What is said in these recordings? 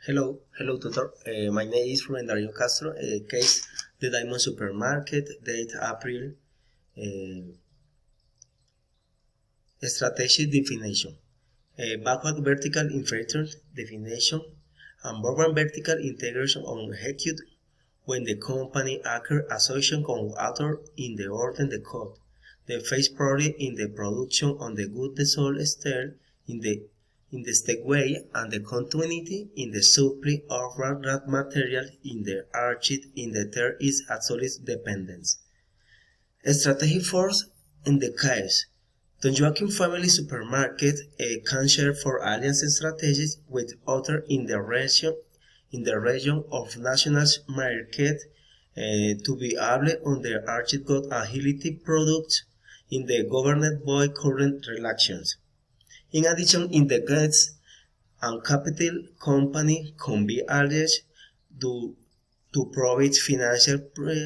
Hello, tutor. My name is Rubén Darío Castro. Case the Diamond Supermarket, date April. Strategy definition. Backward vertical inverted definition and forward vertical integration on execute when the company acquire association con author in the order the code. The face product in the production on the good the sold style in the step way and the continuity in the supply of raw material in the archive in the third is absolute dependence. Strategy force in the case. Don Joaquin Family Supermarket can share for alliance strategies with others in the region of national market to be able on their archive good agility products in the governed by current relations. In addition, in the goods and capital company can be alleged to provide financial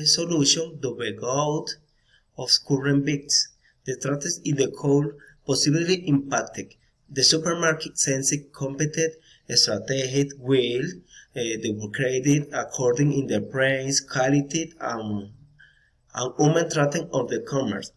solution to the out of current bids. The strategy in the code possibly impacted the supermarket since competent strategy will the credit according in the price, quality and human tracking of the commerce.